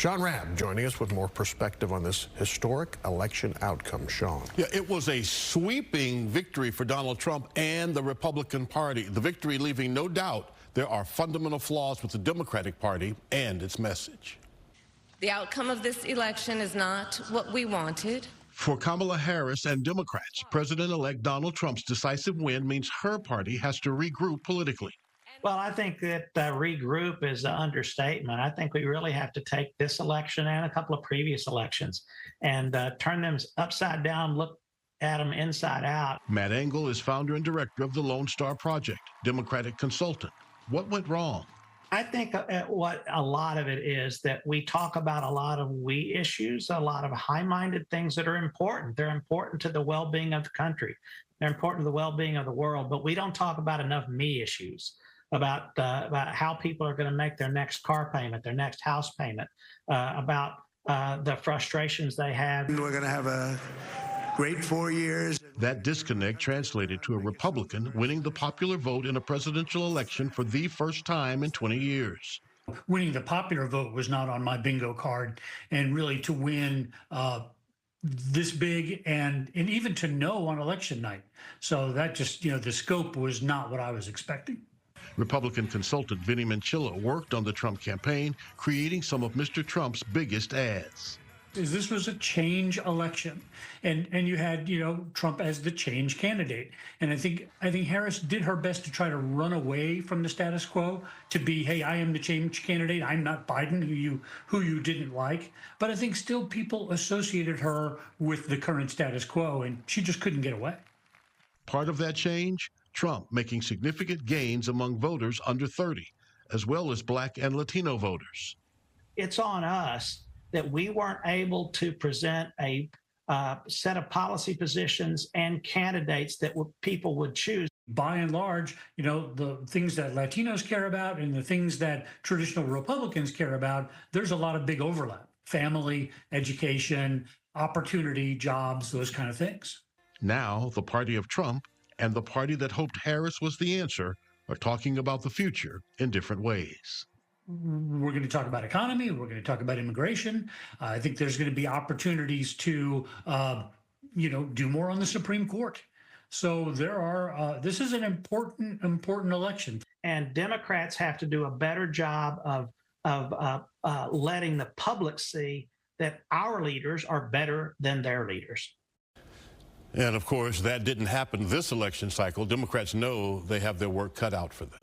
Sean Rabb joining us with more perspective on this historic election outcome. Sean. Yeah, it was a sweeping victory for Donald Trump and the Republican Party. The victory leaving no doubt there are fundamental flaws with the Democratic Party and its message. The outcome of this election is not what we wanted. For Kamala Harris and Democrats, President-elect Donald Trump's decisive win means her party has to regroup politically. Well, I think that regroup is an understatement. I think we really have to take this election and a couple of previous elections and turn them upside down, look at them inside out. Matt Engel is founder and director of the Lone Star Project, Democratic consultant. What went wrong? I think what a lot of it is that we talk about a lot of we issues, a lot of high-minded things that are important. They're important to the well-being of the country. They're important to the well-being of the world, but we don't talk about enough me issues. About how people are going to make their next car payment, their next house payment, about the frustrations they have. We're going to have a great 4 years. That disconnect translated to a Republican winning the popular vote in a presidential election for the first time in 20 years. Winning the popular vote was not on my bingo card, and really to win this big and even to know on election night. So that just, the scope was not what I was expecting. Republican consultant Vinnie Mancilla worked on the Trump campaign, creating some of Mr. Trump's biggest ads. This was a change election, and you had Trump as the change candidate, and I think Harris did her best to try to run away from the status quo to be, hey, I am the change candidate. I'm not Biden, who you didn't like. But I think still people associated her with the current status quo, and she just couldn't get away. Part of that change, Trump making significant gains among voters under 30, as well as Black and Latino voters. It's on us that we weren't able to present a set of policy positions and candidates that people would choose. By and large, the things that Latinos care about and the things that traditional Republicans care about, there's a lot of big overlap. Family, education, opportunity, jobs, those kind of things. Now, the party of Trump and the party that hoped Harris was the answer are talking about the future in different ways. We're going to talk about economy. We're going to talk about immigration. I think there's going to be opportunities to, do more on the Supreme Court. So this is an important election. And Democrats have to do a better job of letting the public see that our leaders are better than their leaders. And of course, that didn't happen this election cycle. Democrats know they have their work cut out for them.